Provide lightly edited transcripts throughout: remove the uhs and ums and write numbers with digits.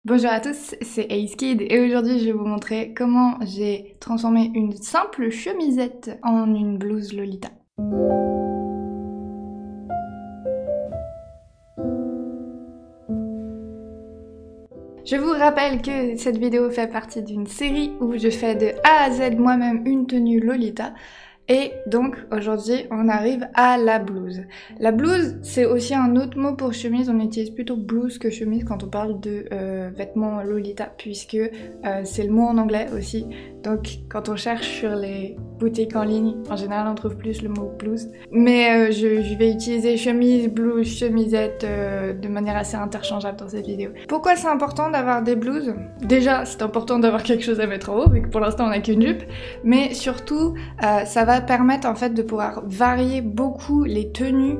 Bonjour à tous, c'est Ace Kid et aujourd'hui je vais vous montrer comment j'ai transformé une simple chemisette en une blouse Lolita. Je vous rappelle que cette vidéo fait partie d'une série où je fais de A à Z moi-même une tenue Lolita. Et donc aujourd'hui on arrive à la blouse. La blouse c'est aussi un autre mot pour chemise, on utilise plutôt blouse que chemise quand on parle de vêtements Lolita puisque c'est le mot en anglais aussi. Donc quand on cherche sur les boutiques en ligne, en général on trouve plus le mot blouse. Mais je vais utiliser chemise, blouse, chemisette de manière assez interchangeable dans cette vidéo. Pourquoi c'est important d'avoir des blouses? Déjà c'est important d'avoir quelque chose à mettre en haut vu que pour l'instant on n'a qu'une jupe. Mais surtout ça va permettre en fait de pouvoir varier beaucoup les tenues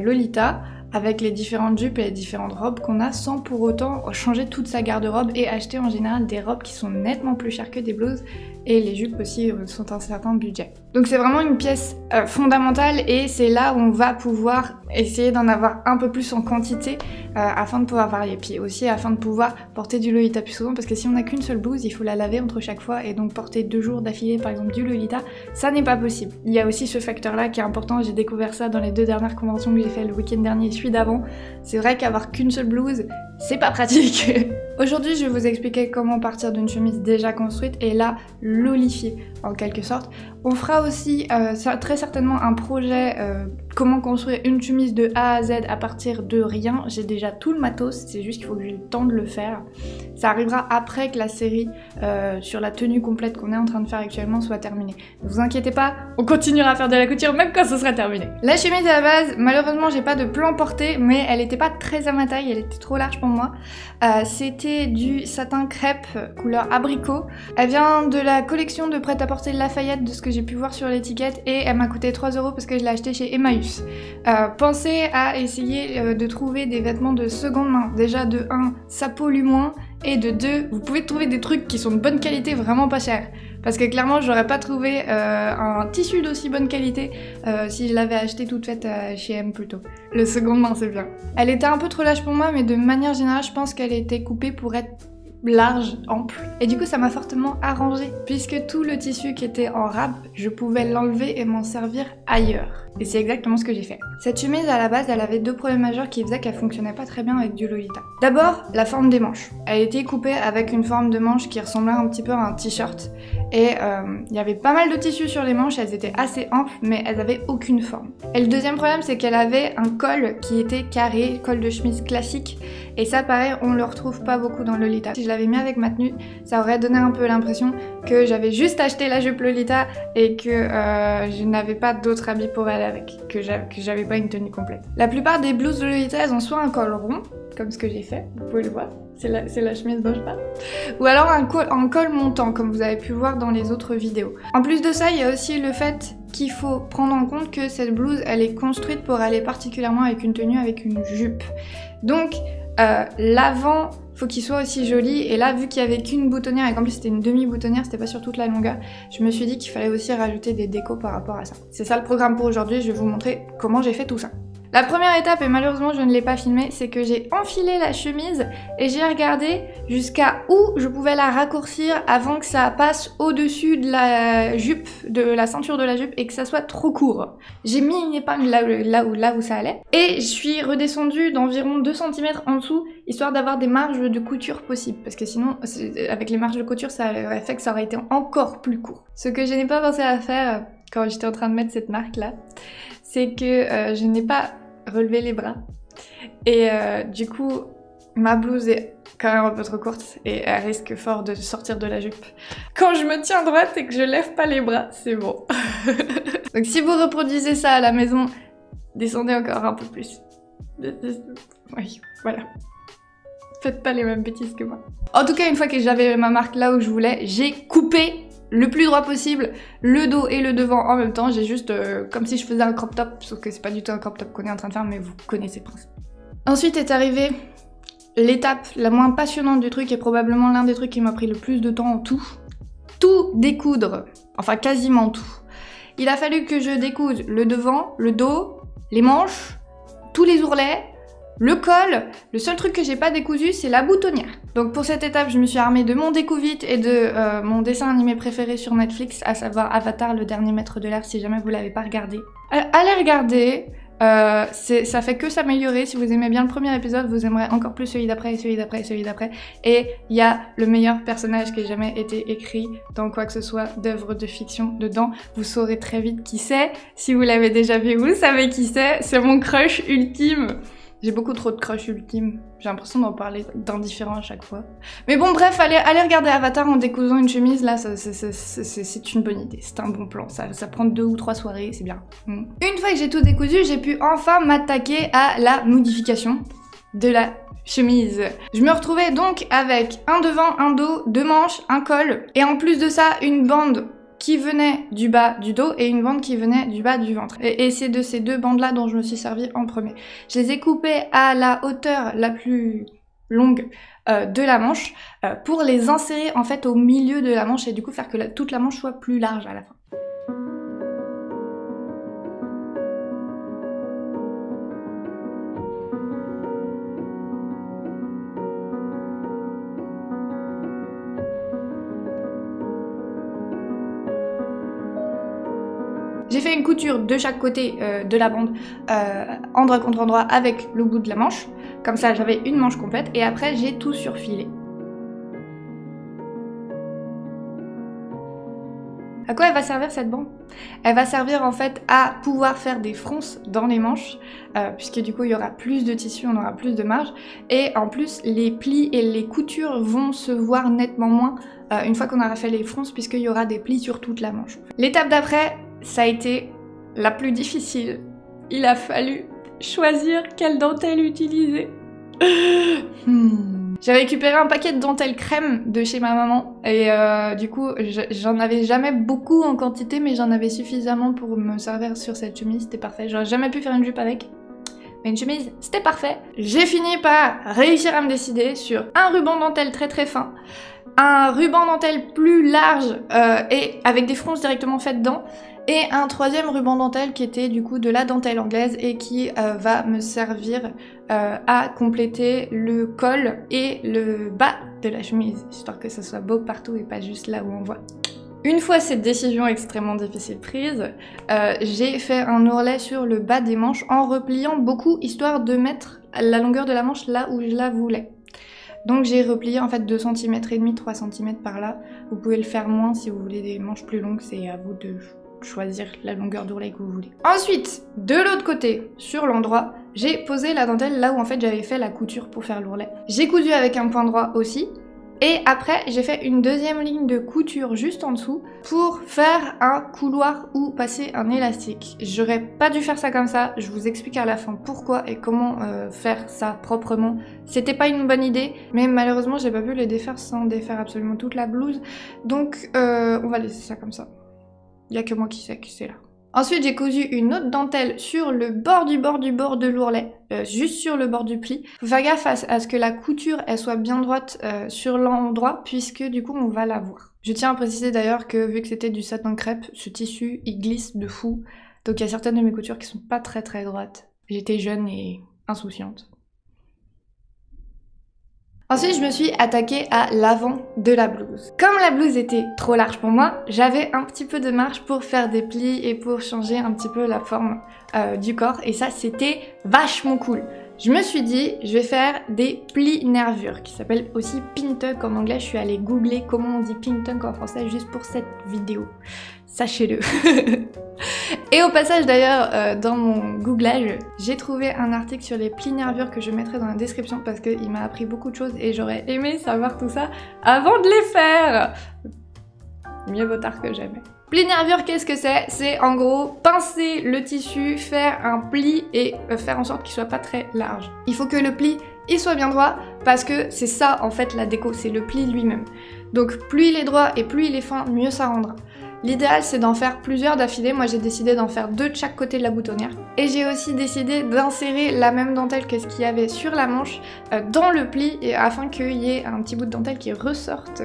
Lolita avec les différentes jupes et les différentes robes qu'on a sans pour autant changer toute sa garde-robe et acheter en général des robes qui sont nettement plus chères que des blouses et les jupes aussi sont un certain budget. Donc c'est vraiment une pièce fondamentale et c'est là où on va pouvoir essayer d'en avoir un peu plus en quantité afin de pouvoir varier. Puis aussi afin de pouvoir porter du Lolita plus souvent parce que si on n'a qu'une seule blouse, il faut la laver entre chaque fois et donc porter 2 jours d'affilée par exemple du Lolita, ça n'est pas possible. Il y a aussi ce facteur là qui est important, j'ai découvert ça dans les 2 dernières conventions que j'ai fait le week-end dernier et celui d'avant. C'est vrai qu'avoir qu'une seule blouse, c'est pas pratique. Aujourd'hui, je vais vous expliquer comment partir d'une chemise déjà construite et la lolifier en quelque sorte. On fera aussi très certainement un projet comment construire une chemise de A à Z à partir de rien. J'ai déjà tout le matos, c'est juste qu'il faut que j'ai le temps de le faire. Ça arrivera après que la série sur la tenue complète qu'on est en train de faire actuellement soit terminée. Ne vous inquiétez pas, on continuera à faire de la couture même quand ce sera terminé. La chemise à la base, malheureusement j'ai pas de plan porté, mais elle était pas très à ma taille, elle était trop large pour moi. C'était du satin crêpe couleur abricot. Elle vient de la collection de prêt-à-porter de Lafayette de ce que j'ai pu voir sur l'étiquette et elle m'a coûté 3 € parce que je l'ai acheté chez Emmaüs. Pensez à essayer de trouver des vêtements de seconde main. Déjà de 1, ça pollue moins et de 2, vous pouvez trouver des trucs qui sont de bonne qualité vraiment pas chers. Parce que clairement j'aurais pas trouvé un tissu d'aussi bonne qualité si je l'avais acheté toute faite chez M plutôt. Le seconde main c'est bien. Elle était un peu trop large pour moi mais de manière générale je pense qu'elle était coupée pour être large, ample. Et du coup ça m'a fortement arrangé puisque tout le tissu qui était en râpe, je pouvais l'enlever et m'en servir ailleurs. Et c'est exactement ce que j'ai fait. Cette chemise à la base, elle avait 2 problèmes majeurs qui faisaient qu'elle fonctionnait pas très bien avec du Lolita. D'abord, la forme des manches. Elle était coupée avec une forme de manche qui ressemblait un petit peu à un t-shirt. Et il y avait pas mal de tissu sur les manches, elles étaient assez amples, mais elles avaient aucune forme. Et le deuxième problème, c'est qu'elle avait un col qui était carré, col de chemise classique. Et ça, pareil, on le retrouve pas beaucoup dans Lolita. Si je l'avais mis avec ma tenue, ça aurait donné un peu l'impression que j'avais juste acheté la jupe Lolita et que je n'avais pas d'autres habits pour aller avec, que j'avais pas une tenue complète. La plupart des blouses de Lolita, elles ont soit un col rond, comme ce que j'ai fait, vous pouvez le voir, c'est la chemise dont je parle, ou alors un col montant, comme vous avez pu voir dans les autres vidéos. En plus de ça, il y a aussi le fait qu'il faut prendre en compte que cette blouse, elle est construite pour aller particulièrement avec une tenue avec une jupe. Donc, l'avant, faut qu'il soit aussi joli, et là vu qu'il y avait qu'une boutonnière et qu'en plus c'était une demi-boutonnière, c'était pas sur toute la longueur, je me suis dit qu'il fallait aussi rajouter des décos par rapport à ça. C'est ça le programme pour aujourd'hui, je vais vous montrer comment j'ai fait tout ça. La première étape, et malheureusement je ne l'ai pas filmé, c'est que j'ai enfilé la chemise et j'ai regardé jusqu'à où je pouvais la raccourcir avant que ça passe au-dessus de la jupe, de la ceinture de la jupe et que ça soit trop court. J'ai mis une épingle là où ça allait et je suis redescendue d'environ 2 cm en dessous histoire d'avoir des marges de couture possibles parce que sinon avec les marges de couture ça aurait fait que ça aurait été encore plus court. Ce que je n'ai pas pensé à faire quand j'étais en train de mettre cette marque là, c'est que je n'ai pas relevé les bras et du coup ma blouse est quand même un peu trop courte et elle risque fort de sortir de la jupe. Quand je me tiens droite et que je lève pas les bras, c'est bon. Donc si vous reproduisez ça à la maison, descendez encore un peu plus. Oui, voilà. Faites pas les mêmes bêtises que moi. En tout cas, une fois que j'avais ma marque là où je voulais, j'ai coupé le plus droit possible, le dos et le devant en même temps. J'ai juste, comme si je faisais un crop top, sauf que c'est pas du tout un crop top qu'on est en train de faire, mais vous connaissez le principe. Ensuite est arrivée l'étape la moins passionnante du truc et probablement l'un des trucs qui m'a pris le plus de temps en tout. Tout découdre, enfin quasiment tout. Il a fallu que je découse le devant, le dos, les manches, tous les ourlets, Le col, le seul truc que j'ai pas décousu, c'est la boutonnière. Donc pour cette étape, je me suis armée de mon découvite et de mon dessin animé préféré sur Netflix, à savoir Avatar, le dernier maître de l'air, si jamais vous l'avez pas regardé. Allez regarder, ça fait que s'améliorer. Si vous aimez bien le premier épisode, vous aimerez encore plus celui d'après, et celui d'après, et celui d'après. Et il y a le meilleur personnage qui ait jamais été écrit dans quoi que ce soit d'œuvre de fiction dedans. Vous saurez très vite qui c'est. Si vous l'avez déjà vu, vous savez qui c'est mon crush ultime. J'ai beaucoup trop de crush ultime. J'ai l'impression d'en parler d'indifférent à chaque fois. Mais bon, bref, allez regarder Avatar en décousant une chemise, là, c'est une bonne idée. C'est un bon plan. Ça prend 2 ou 3 soirées, c'est bien. Une fois que j'ai tout décousu, j'ai pu enfin m'attaquer à la modification de la chemise. Je me retrouvais donc avec un devant, un dos, 2 manches, un col, et en plus de ça, une bande qui venait du bas du dos et une bande qui venait du bas du ventre. Et c'est de ces 2 bandes là dont je me suis servi en premier. Je les ai coupées à la hauteur la plus longue de la manche pour les insérer en fait au milieu de la manche et du coup faire que toute la manche soit plus large à la fin. J'ai fait une couture de chaque côté de la bande, endroit contre endroit avec le bout de la manche. Comme ça, j'avais une manche complète et après, j'ai tout surfilé. À quoi elle va servir cette bande? Elle va servir en fait à pouvoir faire des fronces dans les manches, puisque du coup il y aura plus de tissu, on aura plus de marge, et en plus les plis et les coutures vont se voir nettement moins une fois qu'on aura fait les fronces, puisqu'il y aura des plis sur toute la manche. L'étape d'après, ça a été la plus difficile. Il a fallu choisir quelle dentelle utiliser. J'avais récupéré un paquet de dentelle crème de chez ma maman et du coup j'en avais jamais beaucoup en quantité mais j'en avais suffisamment pour me servir sur cette chemise, c'était parfait. J'aurais jamais pu faire une jupe avec, mais une chemise c'était parfait. J'ai fini par réussir à me décider sur un ruban dentelle très très fin, un ruban dentelle plus large et avec des fronces directement faites dedans, et un 3e ruban dentelle qui était du coup de la dentelle anglaise et qui va me servir à compléter le col et le bas de la chemise, histoire que ça soit beau partout et pas juste là où on voit. Une fois cette décision extrêmement difficile prise, j'ai fait un ourlet sur le bas des manches en repliant beaucoup, histoire de mettre la longueur de la manche là où je la voulais. Donc j'ai replié en fait 2 cm et demi, 3 cm par là. Vous pouvez le faire moins si vous voulez des manches plus longues, c'est à vous de choisir la longueur d'ourlet que vous voulez. Ensuite, de l'autre côté, sur l'endroit, j'ai posé la dentelle là où en fait j'avais fait la couture pour faire l'ourlet. J'ai cousu avec un point droit aussi, et après j'ai fait une 2e ligne de couture juste en dessous pour faire un couloir ou passer un élastique. J'aurais pas dû faire ça comme ça, je vous explique à la fin pourquoi et comment faire ça proprement. C'était pas une bonne idée, mais malheureusement j'ai pas pu les défaire sans défaire absolument toute la blouse, donc on va laisser ça comme ça. Il y a que moi qui sais que c'est là. Ensuite, j'ai cousu une autre dentelle sur le bord de l'ourlet, juste sur le bord du pli. Faut faire gaffe à ce que la couture elle soit bien droite sur l'endroit, puisque du coup on va la voir. Je tiens à préciser d'ailleurs que vu que c'était du satin crêpe, ce tissu il glisse de fou. Donc il y a certaines de mes coutures qui sont pas très droites. J'étais jeune et insouciante. Ensuite, je me suis attaquée à l'avant de la blouse. Comme la blouse était trop large pour moi, j'avais un petit peu de marge pour faire des plis et pour changer un petit peu la forme du corps. Et ça, c'était vachement cool. Je me suis dit, je vais faire des plis nervures, qui s'appellent aussi pin-tuck en anglais. Je suis allée googler comment on dit pin-tuck en français juste pour cette vidéo. Sachez-le. Et au passage d'ailleurs, dans mon googlage, j'ai trouvé un article sur les plis nervures que je mettrai dans la description parce qu'il m'a appris beaucoup de choses et j'aurais aimé savoir tout ça avant de les faire. Mieux vaut tard que jamais. Pli nervure, qu'est-ce que c'est? C'est en gros pincer le tissu, faire un pli et faire en sorte qu'il soit pas très large. Il faut que le pli il soit bien droit parce que c'est ça en fait la déco, c'est le pli lui-même. Donc plus il est droit et plus il est fin, mieux ça rendra. L'idéal c'est d'en faire plusieurs d'affilée, moi j'ai décidé d'en faire 2 de chaque côté de la boutonnière. Et j'ai aussi décidé d'insérer la même dentelle que ce qu'il y avait sur la manche dans le pli et afin qu'il y ait un petit bout de dentelle qui ressorte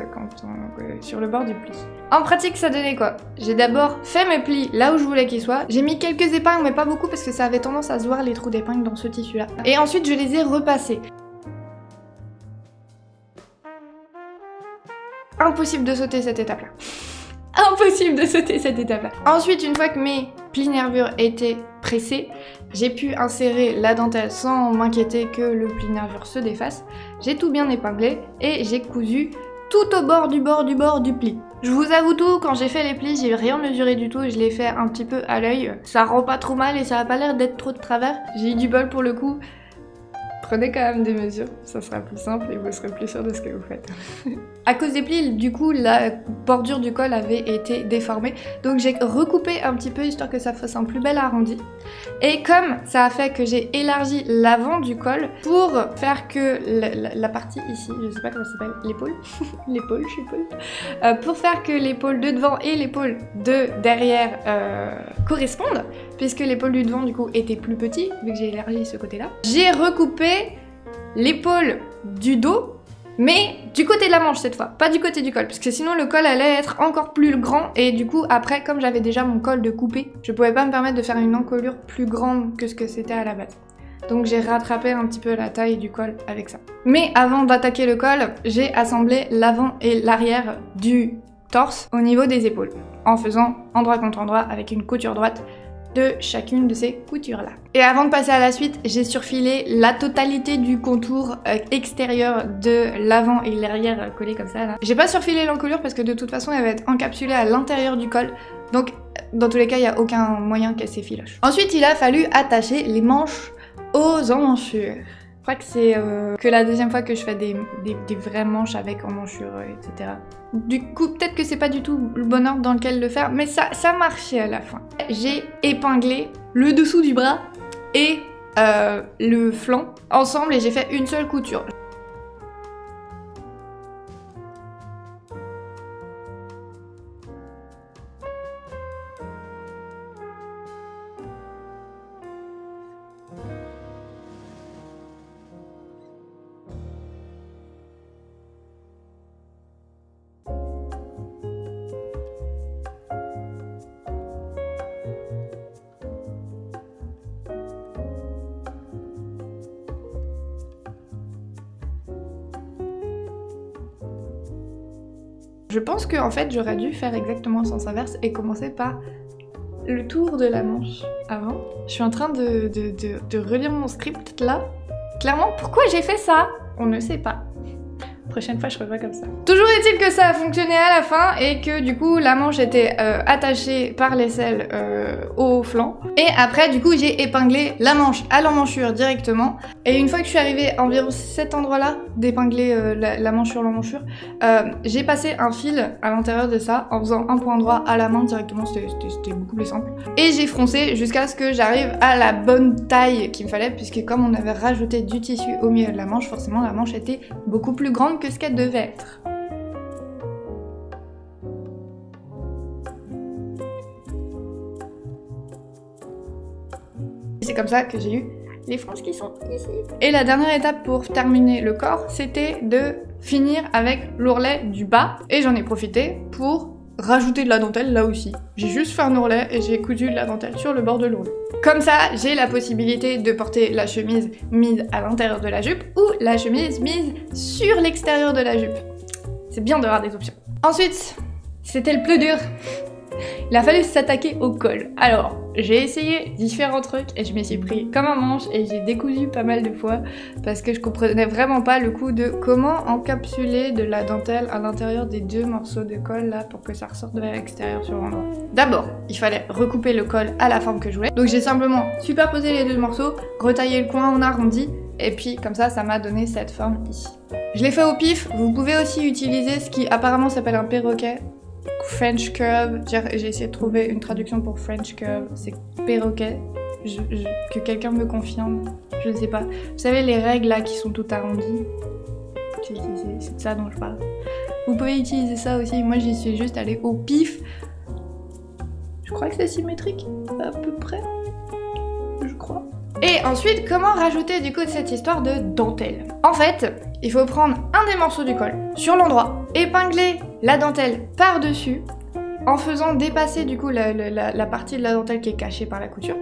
sur le bord du pli. En pratique ça donnait quoi? J'ai d'abord fait mes plis là où je voulais qu'ils soient, j'ai mis quelques épingles mais pas beaucoup parce que ça avait tendance à se voir les trous d'épingles dans ce tissu là. Et ensuite je les ai repassés. Impossible de sauter cette étape là. Impossible de sauter cette étape là. Ensuite, une fois que mes plis nervures étaient pressés, j'ai pu insérer la dentelle sans m'inquiéter que le pli nervure se défasse. J'ai tout bien épinglé et j'ai cousu tout au bord du pli. Je vous avoue tout, quand j'ai fait les plis, j'ai rien mesuré du tout, je l'ai fait un petit peu à l'œil. Ça rend pas trop mal et ça a pas l'air d'être trop de travers. J'ai eu du bol pour le coup. Prenez quand même des mesures, ça sera plus simple et vous serez plus sûr de ce que vous faites. À cause des plis, du coup, la bordure du col avait été déformée, donc j'ai recoupé un petit peu histoire que ça fasse un plus bel arrondi. Et comme ça a fait que j'ai élargi l'avant du col pour faire que la partie ici, je sais pas comment ça s'appelle, l'épaule, l'épaule, je suppose, pour faire que l'épaule de devant et l'épaule de derrière correspondent, puisque l'épaule du devant du coup était plus petit, vu que j'ai élargi ce côté-là. J'ai recoupé l'épaule du dos, mais du côté de la manche cette fois, pas du côté du col, parce que sinon le col allait être encore plus grand et du coup après, comme j'avais déjà mon col de coupé, je pouvais pas me permettre de faire une encolure plus grande que ce que c'était à la base. Donc j'ai rattrapé un petit peu la taille du col avec ça. Mais avant d'attaquer le col, j'ai assemblé l'avant et l'arrière du torse au niveau des épaules, en faisant endroit contre endroit avec une couture droite de chacune de ces coutures là. Et avant de passer à la suite, j'ai surfilé la totalité du contour extérieur de l'avant et l'arrière collé comme ça là. J'ai pas surfilé l'encolure parce que de toute façon elle va être encapsulée à l'intérieur du col, donc dans tous les cas il n'y a aucun moyen qu'elle s'effiloche. Ensuite il a fallu attacher les manches aux emmanchures. Je crois que c'est que la deuxième fois que je fais des vraies manches avec emmanchures, etc. Du coup, peut-être que c'est pas du tout le bon ordre dans lequel le faire, mais ça marchait à la fin. J'ai épinglé le dessous du bras et le flanc ensemble et j'ai fait une seule couture. Je pense que en fait j'aurais dû faire exactement le sens inverse et commencer par le tour de la manche avant. Je suis en train de relire mon script là. Clairement, pourquoi j'ai fait ça? On ne sait pas. Prochaine fois je ferai pas comme ça. Toujours est-il que ça a fonctionné à la fin et que du coup la manche était attachée par l'aisselle au flanc. Et après du coup j'ai épinglé la manche à l'emmanchure directement. Et une fois que je suis arrivée à environ cet endroit là d'épingler la manche sur l'emmanchure, j'ai passé un fil à l'intérieur de ça en faisant un point droit à la main directement, c'était beaucoup plus simple. Et j'ai froncé jusqu'à ce que j'arrive à la bonne taille qu'il me fallait, puisque comme on avait rajouté du tissu au milieu de la manche, forcément la manche était beaucoup plus grande que ce qu'elle devait être. C'est comme ça que j'ai eu les franges qui sont ici. Et la dernière étape pour terminer le corps, c'était de finir avec l'ourlet du bas. Et j'en ai profité pour rajouter de la dentelle là aussi. J'ai juste fait un ourlet et j'ai cousu de la dentelle sur le bord de l'ourlet. Comme ça, j'ai la possibilité de porter la chemise mise à l'intérieur de la jupe ou la chemise mise sur l'extérieur de la jupe. C'est bien d'avoir des options. Ensuite, c'était le plus dur. Il a fallu s'attaquer au col. Alors, j'ai essayé différents trucs et je m'y suis pris comme un manche et j'ai décousu pas mal de fois parce que je comprenais vraiment pas le coup de comment encapsuler de la dentelle à l'intérieur des deux morceaux de col là pour que ça ressorte de l'extérieur sur l'endroit. D'abord, il fallait recouper le col à la forme que je voulais. Donc j'ai simplement superposé les deux morceaux, retaillé le coin en arrondi et puis comme ça, ça m'a donné cette forme ici. Je l'ai fait au pif. Vous pouvez aussi utiliser ce qui apparemment s'appelle un perroquet. French curve, j'ai essayé de trouver une traduction pour French curve, c'est perroquet, que quelqu'un me confirme, je ne sais pas. Vous savez les règles là qui sont toutes arrondies, c'est de ça dont je parle. Vous pouvez utiliser ça aussi, moi j'y suis juste allée au pif, crois que c'est symétrique, à peu près, je crois. Et ensuite, comment rajouter du coup cette histoire de dentelle? En fait, il faut prendre un des morceaux du col sur l'endroit, épingler la dentelle par-dessus, en faisant dépasser du coup la partie de la dentelle qui est cachée par la couture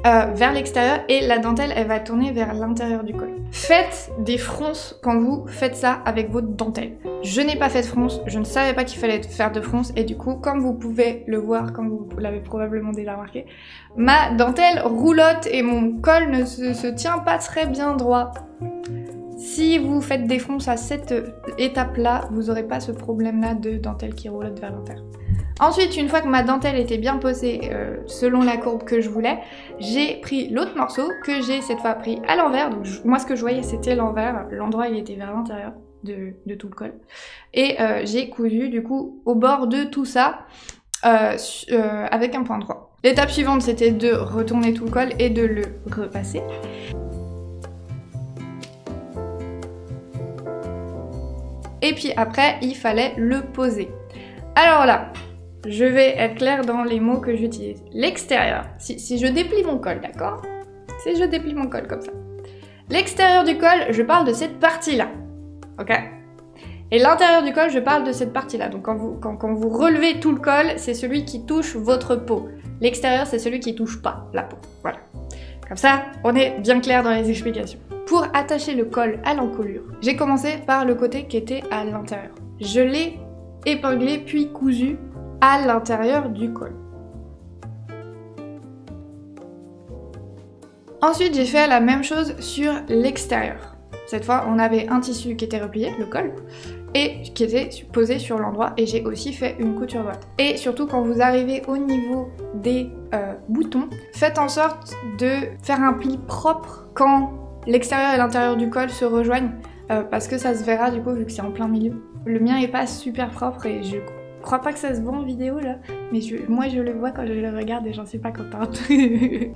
vers l'extérieur, et la dentelle elle va tourner vers l'intérieur du col. Faites des fronces quand vous faites ça avec votre dentelle. Je n'ai pas fait de fronce, je ne savais pas qu'il fallait faire de fronce, et du coup comme vous pouvez le voir, comme vous l'avez probablement déjà remarqué, ma dentelle roulotte et mon col ne se tient pas très bien droit. Si vous faites des fronces à cette étape-là, vous n'aurez pas ce problème-là de dentelle qui roulotte vers l'intérieur. Ensuite, une fois que ma dentelle était bien posée selon la courbe que je voulais, j'ai pris l'autre morceau que j'ai cette fois pris à l'envers. Donc moi ce que je voyais c'était l'envers, l'endroit il était vers l'intérieur de tout le col. Et j'ai cousu du coup au bord de tout ça avec un point droit. L'étape suivante c'était de retourner tout le col et de le repasser. Et puis après il fallait le poser. Alors là, je vais être claire dans les mots que j'utilise. L'extérieur, si je déplie mon col, d'accord? Si je déplie mon col comme ça. L'extérieur du col, je parle de cette partie-là, ok? Et l'intérieur du col, je parle de cette partie-là. Donc quand vous relevez tout le col, c'est celui qui touche votre peau. L'extérieur, c'est celui qui touche pas la peau. Voilà. Comme ça, on est bien clair dans les explications. Pour attacher le col à l'encolure, j'ai commencé par le côté qui était à l'intérieur. Je l'ai épinglé puis cousu à l'intérieur du col. Ensuite, j'ai fait la même chose sur l'extérieur. Cette fois, on avait un tissu qui était replié, le col, et qui était posé sur l'endroit, et j'ai aussi fait une couture droite. Et surtout, quand vous arrivez au niveau des boutons, faites en sorte de faire un pli propre quand l'extérieur et l'intérieur du col se rejoignent, parce que ça se verra du coup vu que c'est en plein milieu. Le mien est pas super propre et je crois pas que ça se voit en vidéo là, mais moi je le vois quand je le regarde et j'en suis pas contente.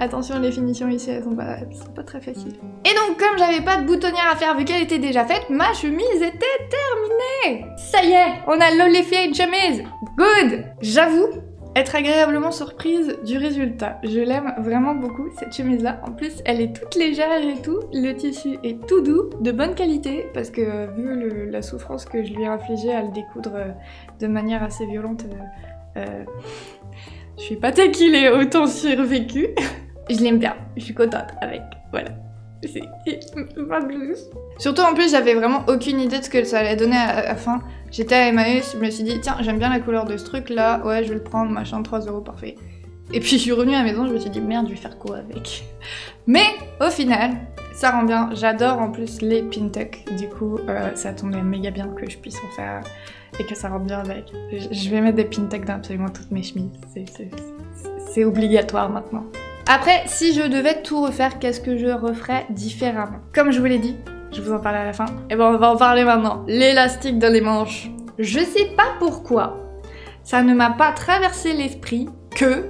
Attention, les finitions ici elles sont pas très faciles. Et donc comme j'avais pas de boutonnière à faire vu qu'elle était déjà faite, ma chemise était terminée. Ça y est, on a lolifié une chemise. Good. J'avoue être agréablement surprise du résultat. Je l'aime vraiment beaucoup cette chemise là. En plus elle est toute légère et tout, le tissu est tout doux, de bonne qualité, parce que vu la souffrance que je lui ai infligée à le découdre de manière assez violente, je suis pas qu'il ait autant survécu. Je l'aime bien, je suis contente avec, voilà. C'est ma blouse. Surtout en plus j'avais vraiment aucune idée de ce que ça allait donner à la fin. J'étais à Emmaüs, je me suis dit tiens j'aime bien la couleur de ce truc là, ouais je vais le prendre, machin, 3 €, parfait. Et puis je suis revenue à la maison, je me suis dit merde je vais faire quoi avec. Mais au final ça rend bien, j'adore en plus les pin tuck, du coup ça tombait méga bien que je puisse en faire et que ça rende bien avec. Je vais mettre des pin tuck dans absolument toutes mes chemises, c'est obligatoire maintenant. Après, si je devais tout refaire, qu'est-ce que je referais différemment? Comme je vous l'ai dit, je vous en parle à la fin, et ben on va en parler maintenant. L'élastique dans les manches. Je sais pas pourquoi, ça ne m'a pas traversé l'esprit que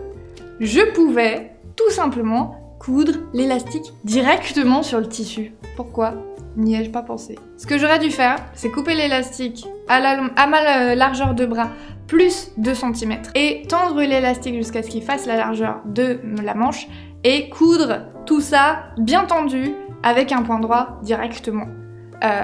je pouvais tout simplement coudre l'élastique directement sur le tissu. Pourquoi? N'y ai-je pas pensé. Ce que j'aurais dû faire, c'est couper l'élastique à ma largeur de bras plus 2 cm et tendre l'élastique jusqu'à ce qu'il fasse la largeur de la manche et coudre tout ça bien tendu avec un point droit directement.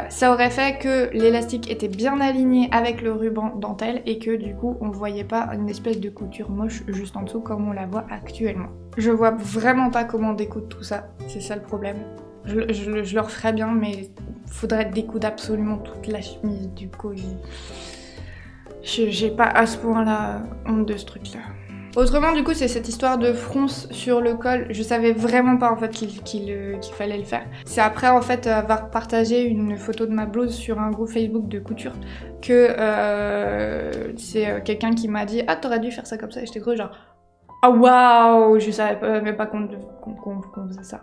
Ça aurait fait que l'élastique était bien aligné avec le ruban dentelle et que du coup on voyait pas une espèce de couture moche juste en dessous comme on la voit actuellement. Je vois vraiment pas comment découdre tout ça, c'est ça le problème. Je le referais bien mais faudrait découdre absolument toute la chemise du coup. J'ai pas à ce point-là honte de ce truc-là. Autrement, du coup, c'est cette histoire de fronce sur le col. Je savais vraiment pas en fait qu'il fallait le faire. C'est après en fait avoir partagé une photo de ma blouse sur un groupe Facebook de couture que c'est quelqu'un qui m'a dit ah t'aurais dû faire ça comme ça. Et j'étais gros genre ah waouh, je savais même pas qu'on faisait ça.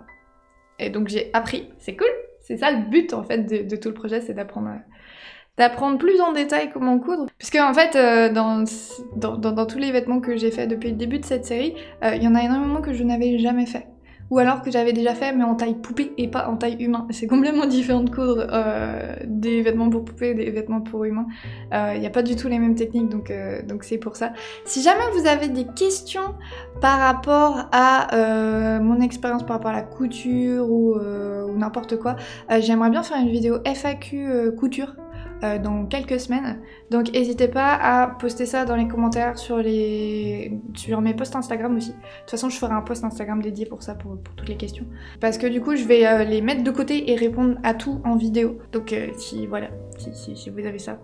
Et donc j'ai appris, c'est cool. C'est ça le but en fait de tout le projet, c'est d'apprendre plus en détail comment coudre. Puisque en fait, dans tous les vêtements que j'ai fait depuis le début de cette série, il y en a énormément que je n'avais jamais fait. ou alors que j'avais déjà fait mais en taille poupée et pas en taille humain. C'est complètement différent de coudre des vêtements pour poupée et des vêtements pour humains. Il n'y a pas du tout les mêmes techniques, donc c'est pour ça. Si jamais vous avez des questions par rapport à mon expérience par rapport à la couture ou n'importe quoi, j'aimerais bien faire une vidéo FAQ couture dans quelques semaines, donc n'hésitez pas à poster ça dans les commentaires sur mes posts Instagram aussi. De toute façon je ferai un post Instagram dédié pour ça, pour toutes les questions, parce que du coup je vais les mettre de côté et répondre à tout en vidéo, donc si vous avez ça,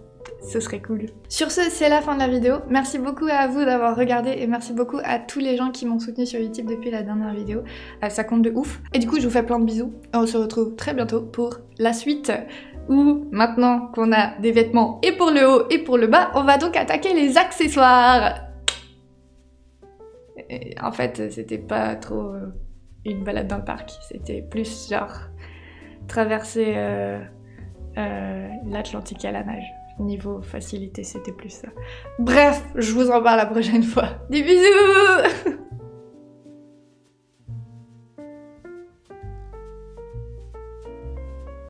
ce serait cool. Sur ce, c'est la fin de la vidéo. Merci beaucoup à vous d'avoir regardé et merci beaucoup à tous les gens qui m'ont soutenu sur YouTube depuis la dernière vidéo. Ça compte de ouf. Et du coup, je vous fais plein de bisous. On se retrouve très bientôt pour la suite, où maintenant qu'on a des vêtements et pour le haut et pour le bas, on va donc attaquer les accessoires. Et en fait, c'était pas trop une balade dans le parc. C'était plus genre traverser l'Atlantique à la nage. Niveau facilité, c'était plus ça. Bref, je vous en parle la prochaine fois. Des bisous!